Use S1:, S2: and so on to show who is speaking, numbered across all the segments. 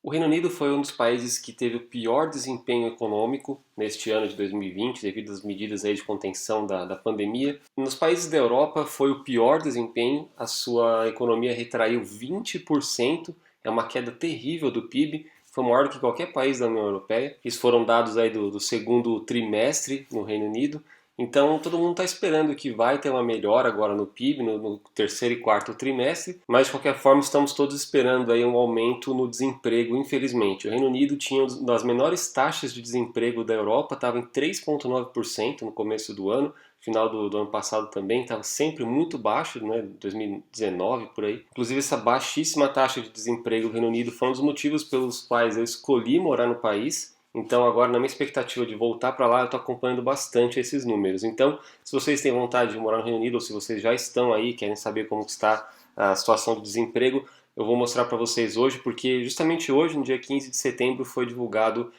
S1: O Reino Unido foi um dos países que teve o pior desempenho econômico neste ano de 2020, devido às medidas aí de contenção da pandemia. Nos países da Europa foi o pior desempenho, a sua economia retraiu 20%, é uma queda terrível do PIB, foi maior do que qualquer país da União Europeia. Isso foram dados aí do segundo trimestre no Reino Unido. Então todo mundo está esperando que vai ter uma melhora agora no PIB, no terceiro e quarto trimestre, mas de qualquer forma estamos todos esperando aí um aumento no desemprego, infelizmente. O Reino Unido tinha uma das menores taxas de desemprego da Europa, estava em 3,9% no começo do ano, final do ano passado também, estava sempre muito baixo, né, 2019 por aí. Inclusive essa baixíssima taxa de desemprego do Reino Unido foi um dos motivos pelos quais eu escolhi morar no país. Então agora na minha expectativa de voltar para lá, eu estou acompanhando bastante esses números. Então, se vocês têm vontade de morar no Reino Unido ou se vocês já estão aí, querem saber como está a situação de desemprego, eu vou mostrar para vocês hoje, porque justamente hoje, no dia 15 de setembro, foi divulgado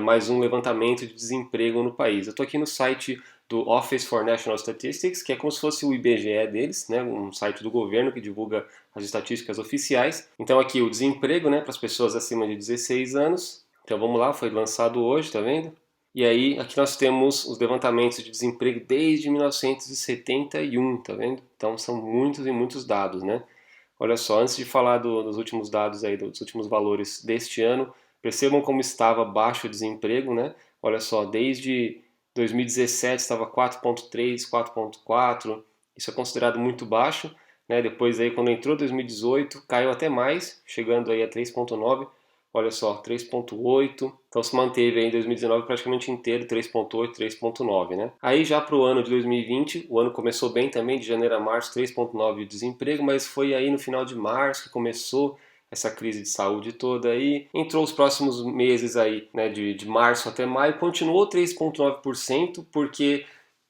S1: mais um levantamento de desemprego no país. Eu estou aqui no site do Office for National Statistics, que é como se fosse o IBGE deles, né, um site do governo que divulga as estatísticas oficiais. Então aqui o desemprego, né, para as pessoas acima de 16 anos. Então vamos lá, foi lançado hoje, tá vendo? E aí aqui nós temos os levantamentos de desemprego desde 1971, tá vendo? Então são muitos e muitos dados, né? Olha só, antes de falar dos últimos dados aí, dos últimos valores deste ano, percebam como estava baixo o desemprego, né? Olha só, desde 2017 estava 4,3, 4,4, isso é considerado muito baixo, né? Depois aí quando entrou 2018 caiu até mais, chegando aí a 3,9. Olha só, 3,8. Então se manteve aí em 2019 praticamente inteiro 3,8, 3,9, né? Aí já para o ano de 2020, o ano começou bem também, de janeiro a março, 3,9 de desemprego, mas foi aí no final de março que começou essa crise de saúde toda aí. Entrou os próximos meses aí, né, de março até maio, continuou 3,9%, porque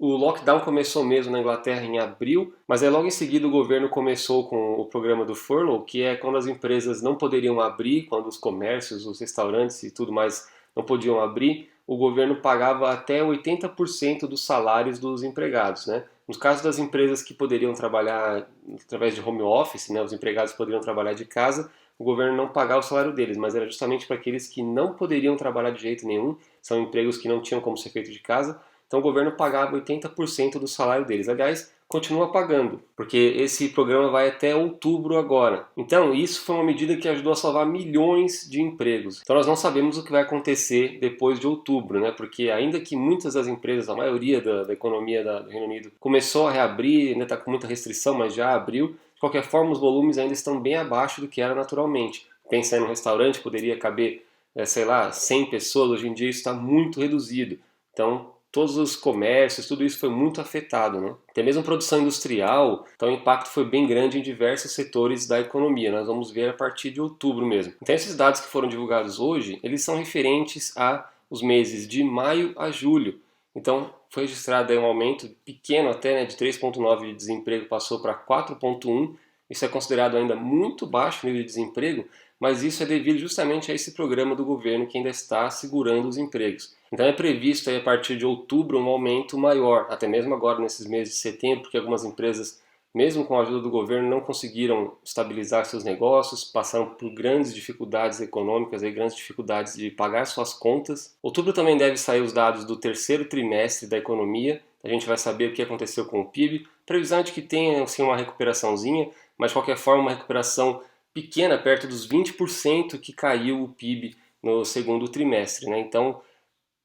S1: o lockdown começou mesmo na Inglaterra em abril, mas aí logo em seguida o governo começou com o programa do furlough, que é quando as empresas não poderiam abrir, quando os comércios, os restaurantes e tudo mais não podiam abrir, o governo pagava até 80% dos salários dos empregados, né? No caso das empresas que poderiam trabalhar através de home office, né, os empregados poderiam trabalhar de casa, o governo não pagava o salário deles, mas era justamente para aqueles que não poderiam trabalhar de jeito nenhum, são empregos que não tinham como ser feito de casa, então o governo pagava 80% do salário deles. Aliás, continua pagando, porque esse programa vai até outubro agora. Então, isso foi uma medida que ajudou a salvar milhões de empregos. Então, nós não sabemos o que vai acontecer depois de outubro, né? Porque ainda que muitas das empresas, a maioria da economia do Reino Unido, começou a reabrir, ainda está com muita restrição, mas já abriu, de qualquer forma, os volumes ainda estão bem abaixo do que era naturalmente. Pensa em um restaurante, poderia caber, sei lá, 100 pessoas, hoje em dia isso está muito reduzido. Então, todos os comércios, tudo isso foi muito afetado, né? Até mesmo produção industrial, então o impacto foi bem grande em diversos setores da economia. Nós vamos ver a partir de outubro mesmo. Então esses dados que foram divulgados hoje, eles são referentes a os meses de maio a julho. Então foi registrado aí um aumento pequeno até, né, de 3,9 de desemprego passou para 4,1. Isso é considerado ainda muito baixo nível de desemprego, mas isso é devido justamente a esse programa do governo que ainda está segurando os empregos. Então é previsto aí, a partir de outubro um aumento maior, até mesmo agora nesses meses de setembro, porque algumas empresas, mesmo com a ajuda do governo, não conseguiram estabilizar seus negócios, passaram por grandes dificuldades econômicas, aí, grandes dificuldades de pagar suas contas. Outubro também deve sair os dados do terceiro trimestre da economia, a gente vai saber o que aconteceu com o PIB, previsão é de que tenha assim, uma recuperaçãozinha, mas de qualquer forma uma recuperação pequena, perto dos 20% que caiu o PIB no segundo trimestre, né? Então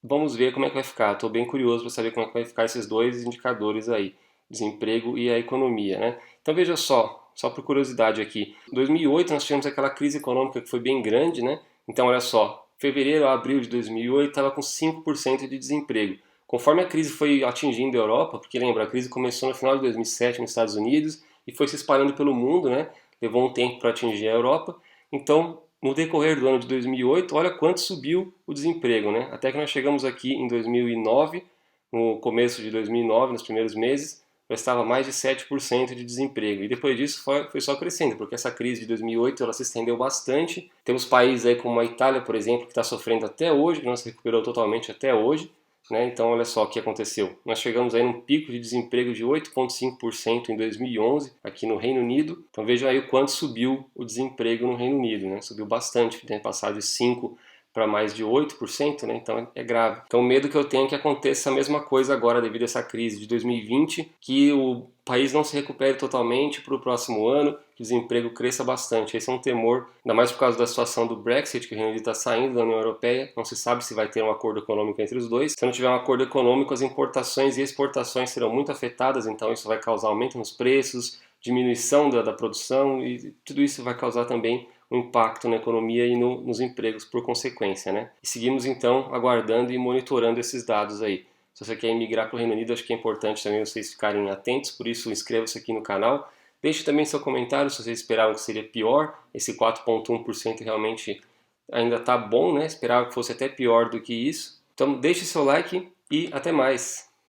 S1: vamos ver como é que vai ficar. Estou bem curioso para saber como é que vai ficar esses dois indicadores aí, desemprego e a economia, né? Então veja só por curiosidade aqui. Em 2008 nós tivemos aquela crise econômica que foi bem grande, né? Então olha só, fevereiro a abril de 2008 estava com 5% de desemprego. Conforme a crise foi atingindo a Europa, porque lembra, a crise começou no final de 2007 nos Estados Unidos e foi se espalhando pelo mundo, né? Levou um tempo para atingir a Europa. Então, no decorrer do ano de 2008, olha quanto subiu o desemprego, né? Até que nós chegamos aqui em 2009, no começo de 2009, nos primeiros meses, já estava mais de 7% de desemprego. E depois disso foi só crescendo, porque essa crise de 2008 ela se estendeu bastante. Temos países aí como a Itália, por exemplo, que está sofrendo até hoje, que não se recuperou totalmente até hoje. né? Então olha só o que aconteceu. Nós chegamos aí num pico de desemprego de 8,5% em 2011 aqui no Reino Unido. Então vejam aí o quanto subiu o desemprego no Reino Unido, né? Subiu bastante, tem passado de 5 para mais de 8%, né? Então é grave. Então o medo que eu tenho é que aconteça a mesma coisa agora devido a essa crise de 2020, que o país não se recupere totalmente para o próximo ano, que o desemprego cresça bastante. Esse é um temor, ainda mais por causa da situação do Brexit, que o Reino Unido está saindo da União Europeia, não se sabe se vai ter um acordo econômico entre os dois. Se não tiver um acordo econômico, as importações e exportações serão muito afetadas, então isso vai causar aumento nos preços, diminuição da produção, e tudo isso vai causar também um impacto na economia e nos empregos por consequência, né? E seguimos então aguardando e monitorando esses dados aí. Se você quer emigrar para o Reino Unido, acho que é importante também vocês ficarem atentos, por isso inscreva-se aqui no canal. Deixe também seu comentário se vocês esperavam que seria pior, esse 4,1% realmente ainda está bom, né? Esperava que fosse até pior do que isso. Então deixe seu like e até mais!